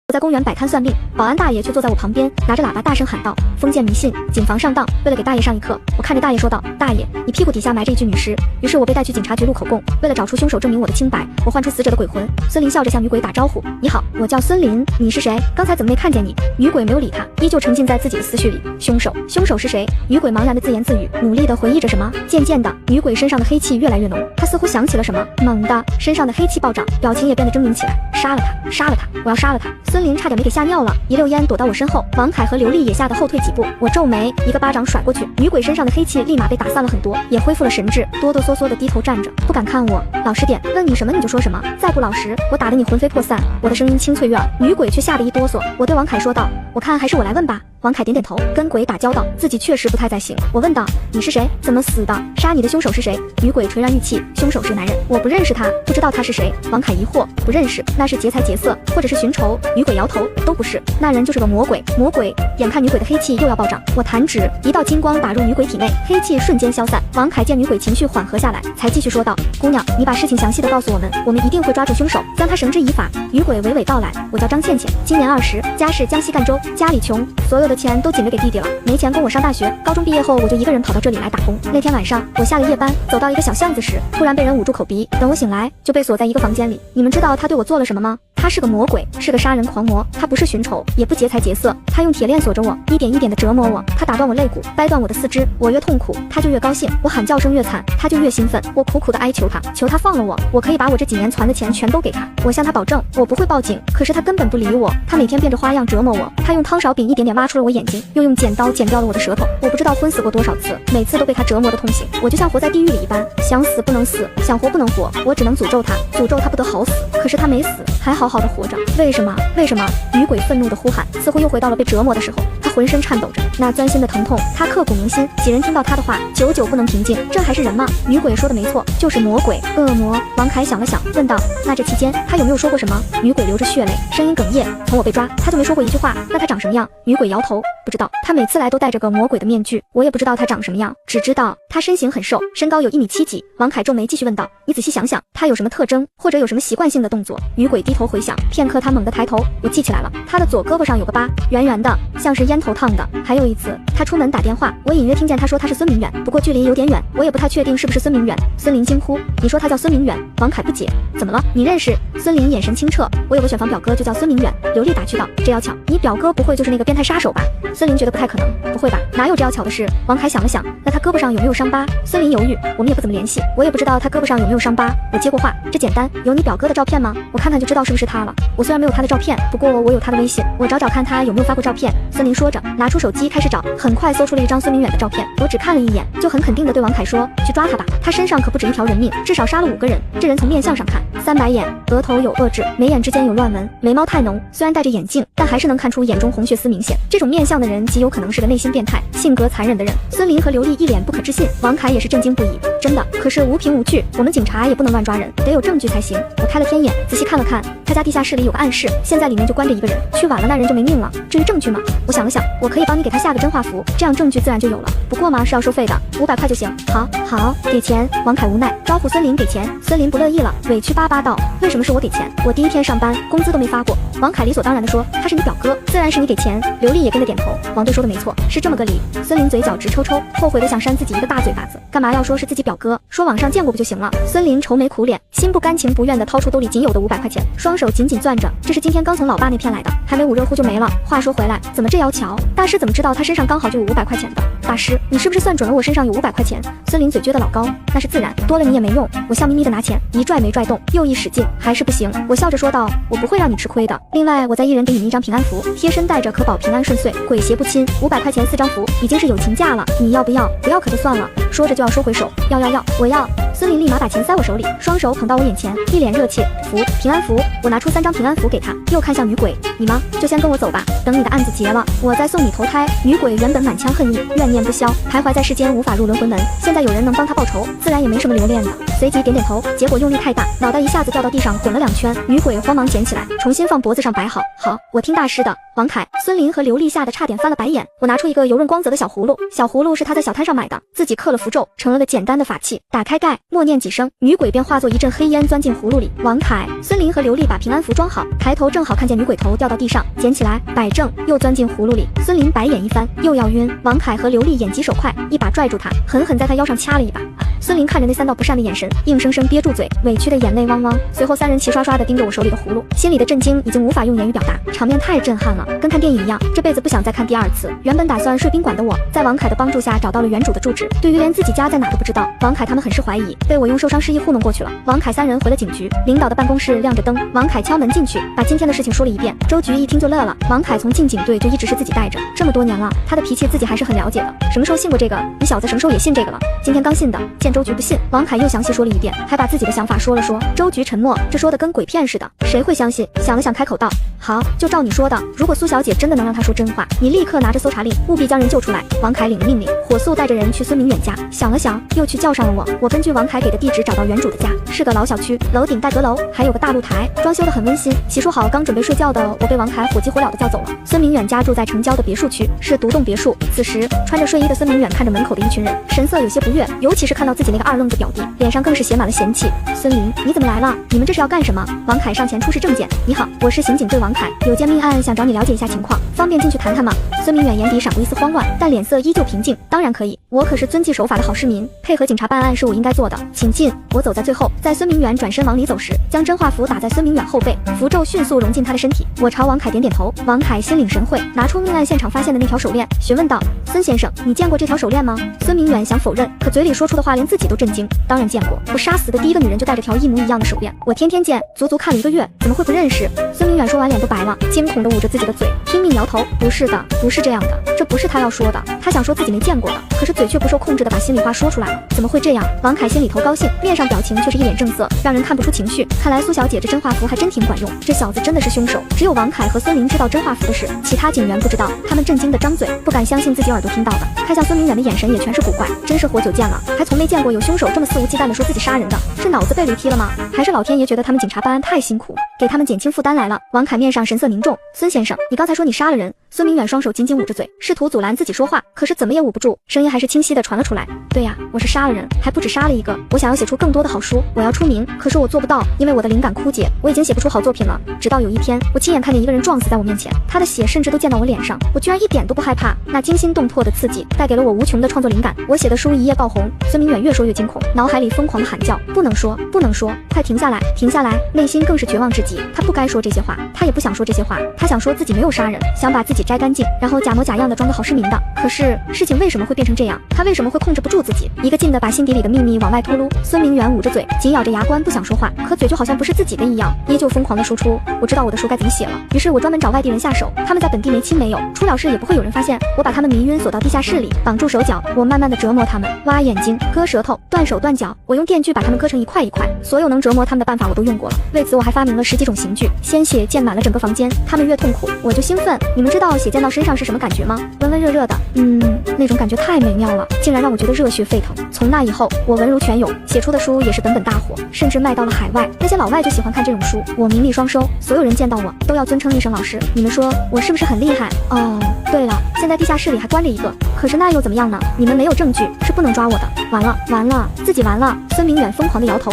我在公园摆摊算命，保安大爷却坐在我旁边，拿着喇叭大声喊道：封建迷信，谨防上当。为了给大爷上一课，我看着大爷说道：大爷，你屁股底下埋着一具女尸。于是我被带去警察局录口供。为了找出凶手，证明我的清白，我唤出死者的鬼魂。孙林笑着向女鬼打招呼：你好，我叫孙林，你是谁？刚才怎么没看见你？女鬼没有理他，依旧沉浸在自己的思绪里。凶手是谁？女鬼茫然的自言自语，努力的回忆着什么。渐渐的，女鬼身上的黑气越来越浓，她似乎想起了什么，猛地身上的黑气暴涨，表情也变得狰狞起来。杀了他，杀了他，我要杀了他！孙林差点没给吓尿了，一溜烟躲到我身后。王凯和刘丽也吓得后退几步。我皱眉，一个巴掌甩过去，女鬼身上的黑气立马被打散了很多，也恢复了神智，哆哆嗦嗦的低头站着，不敢看我。老实点，问你什么你就说什么，再不老实，我打得你魂飞魄散。我的声音清脆悦耳，女鬼却吓得一哆嗦。我对王凯说道：我看还是我来问吧。王凯点点头，跟鬼打交道，自己确实不太在行。我问道：你是谁？怎么死的？杀你的凶手是谁？女鬼垂然欲泣，凶手是男人，我不认识他，不知道他是谁。王凯疑惑，不认识，那是劫财劫色，或者是寻仇？女鬼摇头，都不是，那人就是个魔鬼。魔鬼！眼看女鬼的黑气又要暴涨，我弹指，一道金光打入女鬼体内，黑气瞬间消散。王凯见女鬼情绪缓和下来，才继续说道：姑娘，你把事情详细的告诉我们，我们一定会抓住凶手，将他绳之以法。女鬼娓娓道来：我叫张倩倩，今年20，家是江西赣州，家里穷，所有的钱都紧着给弟弟了，没钱供我上大学。高中毕业后，我就一个人跑到这里来打工。那天晚上，我下了夜班，走到一个小巷子时，突然被人捂住口鼻，等我醒来，就被锁在一个房间里。你们知道他对我做了什么吗？他是个魔鬼，是个杀人狂魔。他不是寻仇，也不劫财劫色，他用铁链锁着我，一点一点的折磨我。他打断我肋骨，掰断我的四肢，我越痛苦，他就越高兴。我喊叫声越惨，他就越兴奋。我苦苦的哀求他，求他放了我，我可以把我这几年攒的钱全都给他。我向他保证，我不会报警，可是他根本不理我。他每天变着花样折磨我，他用汤勺柄一点点挖出了我眼睛，又用剪刀剪掉了我的舌头。我不知道昏死过多少次，每次都被他折磨的痛醒。我就像活在地狱里一般，想死不能死，想活不能活。我只能诅咒他，诅咒他不得好死。可是他没死，还好好的活着。为什么？为什么？女鬼愤怒的呼喊，似乎又回到了被折磨的时候。她浑身颤抖着，那钻心的疼痛，她刻骨铭心。几人听到她的话，久久不能平静。这还是人吗？女鬼说的没错，就是魔鬼，恶魔。王凯想了想，问道：那这期间他有没有说过什么？女鬼流着血泪，声音哽咽。从我被抓，他就没说过一句话。那他长什么样？女鬼摇头，不知道。他每次来都戴着个魔鬼的面具，我也不知道他长什么样，只知道他身形很瘦，身高有1.7米几。王凯皱眉继续问道：你仔细想想，他有什么特征，或者有什么习惯性的动作？女鬼低头回想，片刻他猛地抬头，我记起来了，他的左胳膊上有个疤，圆圆的，像是烟头烫的。还有一次，他出门打电话，我隐约听见他说他是孙明远，不过距离有点远，我也不太确定是不是孙明远。孙林惊呼：你说他叫孙明远？王凯不解：怎么了？你认识？孙林眼神清澈：我有个选房表哥就叫孙明远。刘丽打趣道：这要巧，你表哥不会就是那个变态杀手吧？孙林觉得不太可能，不会吧，哪有这要巧的事？王凯想了想，那他胳膊上有没有伤疤？孙林犹豫：我们也不怎么联系，我也不知道他胳膊上有没有伤疤。我接过话：这简单，有你表哥的照片吗？我看看就知道是不是他了。我虽然没有他的照片，不过我有他的微信，我找找看他有没有发过照片。孙林说着，拿出手机开始找，很快搜出了一张孙明远的照片。我只看了一眼，就很肯定地对王凯说：去抓他吧，他身上可不止一条人命，至少杀了5个人。这人从面相上看，3白眼，额头有恶痣，眉眼之间有乱纹，眉毛太浓，虽然戴着眼镜，但还是能看出眼中红血丝明显。这种面相的人极有可能是个内心变态、性格残忍的人。孙林和刘丽一脸不可置信，王凯也是震惊不已。真的？可是无凭无据，我们警察也不能乱抓人，得有证据才行。我开了天眼，仔细看了看，他家地下室里有个暗室，现在里面就关着一个人，去晚了那人就没命了。至于证据嘛，我想了想，我可以帮你给他下个真画符，这样证据自然就有了。不过嘛，是要收费的，500块就行。好，给钱。王凯无奈招呼孙林给钱，孙林不乐意了，委屈巴巴道：为什么是我给钱？我第1天上班，工资都没发过。王凯理所当然地说：他是你表哥，自然是你给钱。刘丽也跟着点头，王队说的没错，是这么个理。孙林嘴角直抽抽，后悔的想扇自己一个大嘴巴子，干嘛要说是自己表哥？说网上见过不就行了？孙林愁眉苦脸，心不甘情不愿地掏出兜里仅有的500块钱，双手紧紧攥着，这是今天刚从老爸那片来的，还没捂热乎就没了。话说回来，怎么这要巧？大师怎么知道他身上刚好就有500块钱的？大师，你是不是算准了我身上有500块钱？孙林嘴撅得老高，那是自然，多了你也没用。我笑眯眯的拿钱，一拽没拽动，又一使劲，还是不行。我笑着说道：我不会让你吃亏的。另外，我再一人给你一张平安符，贴身带着可保平安顺遂，鬼邪不侵。500块钱4张符，已经是友情价了，你要不要？不要可就算了。说着就要收回手，要，我要。孙林立马把钱塞我手里，双手捧到我眼前，一脸热切。符，平安符。我拿出3张平安符给他，又看向女鬼：你吗？就先跟我走吧，等你的案子结了，我再送你投胎。女鬼原本满腔恨意，怨念不消，徘徊在世间无法入轮回门，现在有人能帮他报仇，自然也没什么留恋的。随即点点头，结果用力太大，脑袋一下子掉到地上滚了2圈。女鬼慌忙捡起来，重新放脖子上摆好。好，我听大师的。王凯、孙林和刘丽吓得差点翻了白眼。我拿出一个油润光泽的小葫芦，小葫芦是他在小摊上买的，自己刻了符咒，成了个简单的法器。打开盖，默念几声，女鬼便化作一阵黑烟钻进葫芦里。王凯、孙林和刘丽把平安符装好，抬头正好看见女鬼头掉到地上，捡起来摆正，又钻进葫芦里。孙林白眼一翻，又要晕。王凯和刘丽眼疾手快，一把拽住他，狠狠在他腰上掐了一把。孙林看着那3道不善的眼神，硬生生憋住嘴，委屈的眼泪汪汪。随后3人齐刷刷地盯着我手里的葫芦，心里的震惊已经无法用言语表达，场面太震撼了，跟看电影一样，这辈子不想再看第2次。原本打算睡宾馆的我，在王凯的帮助下找到了原主的住址，对于连自己家在哪都不知道，王凯他们很是怀疑，被我用受伤示意糊弄过去了。王凯3人回了警局，领导的办公室亮着灯，王凯敲门进去，把今天的事情说了一遍。周局一听就乐了，王凯从进警队就一直是自己带着，这么多年了，他的脾气自己还是很了解的。什么时候信过这个？你小子什么时候也信这个了？今天刚信的，见周局不信。王凯又详细说了一遍，还把自己的想法说了说。周局沉默，这说的跟鬼片似的，谁会相信？想了想，开口道：好，就照你说的，如果苏小姐真的能让他说真话，你立刻拿着搜查令，务必将人救出来。王凯领了命令，火速带着人去孙明远家。想了想，又去叫上了我。我根据王凯给的地址找到原主的家，是个老小区，楼顶带阁楼，还有个大露台，装修得很温馨。洗漱好，刚准备睡觉的我被王凯火急火燎地叫走了。孙明远家住在城郊的别墅区，是独栋别墅。此时穿着睡衣的孙明远看着门口的一群人，神色有些不悦，尤其是看到自己那个二愣子表弟，脸上更是写满了嫌弃。孙林，你怎么来了？你们这是要干什么？王凯上前出示证件。你好，我是刑警队王凯，有件命案想找你了解一下情况，方便进去谈谈吗？孙明远眼底闪过一丝慌乱，但脸色依旧平静。当然可以，我可是遵纪守法的好市民，配合警察办案是我应该做的，请进。我走在最后，在孙明远转身往里走时，将真话符打在孙明远后背，符咒迅速融进他的身体。我朝王凯点点头，王凯心领神会，拿出命案现场发现的那条手链，询问道：孙先生，你见过这条手链吗？孙明远想否认，可嘴里说出的话连自己都震惊。当然见过，我杀死的第一个女人就带着条一模一样的手链，我天天见，足足看了1个月，怎么会不认识？孙明远说完脸都白了，惊恐地捂着自己的嘴，拼命摇头，不是的，不是这样的，这不是他要说的，他想说自己没见过的，可是嘴却不受控制地把心里话说出来了，怎么会这样？王凯心里头高兴，面上表情却是一脸正色，让人看不出情绪。看来苏小姐这真话符还真挺管用，这小子真的是凶手。只有王凯和孙林知道真话符的事，其他警员不知道，他们震惊地张嘴，不敢相信自己耳朵听到的，看向孙明远的眼神也全是古怪，真是活久见了，还从没见过有凶手这么肆无忌惮地说自己杀人的，是脑子被驴踢了吗？还是老天爷觉得他们警察办案太辛苦，给他们减轻负担来了？王凯面上神色凝重，孙先生，你刚才说你杀了人？孙明远双手紧紧捂着嘴，试图阻拦自己说话，可是怎么也捂不住，声音还是清晰地传了出来。对呀，我是杀了人，还不止杀了一个，我想要写出更多的好书，我要出名，可是我做不到，因为我的灵感枯竭，我已经写不出好作品了。直到有一天，我亲眼看见一个人撞死在我面前，他的血甚至都溅到我脸上，我居然一点都不害怕，那惊心动魄的刺激带给了我无穷的创作灵感，我写的书一夜爆红。孙明远越说越惊恐，脑海里疯狂地喊叫，不能说，不能说，快停下来，停下来，内心更是绝望至极。他不该说这些话，他也不想说这些话，他想说自己没有杀人，想把自己摘干净，然后假模假样的装个好市民的。可是事情为什么会变成这样？他为什么会控制不住自己，一个劲的把心底里的秘密往外吐露？孙明远捂着嘴，紧咬着牙关，不想说话，可嘴就好像不是自己的一样，依旧疯狂的输出。我知道我的书该怎么写了，于是我专门找外地人下手，他们在本地没亲没友，出了事也不会有人发现。我把他们迷晕，锁到地下室里，绑住手脚，我慢慢的折磨他们，挖眼睛，割舌头，断手断脚，我用电锯把他们割成一块一块，所有能折磨他们的办法我都用过了。为此我还发明了10几种刑具，鲜血溅满了整个房间，他们越痛苦我就兴奋。你们知道血溅到身上是什么感觉吗？温温热热的，那种感觉太美妙了，竟然让我觉得热血沸腾。从那以后我文如泉涌，写出的书也是本本大火，甚至卖到了海外，那些老外就喜欢看这种书，我名利双收，所有人见到我都要尊称一声老师。你们说我是不是很厉害？哦，对了，现在地下室里还关着一个，可是那又怎么样呢？你们没有证据是不能抓我的。完了完了，自己完了。孙明远疯狂的摇头。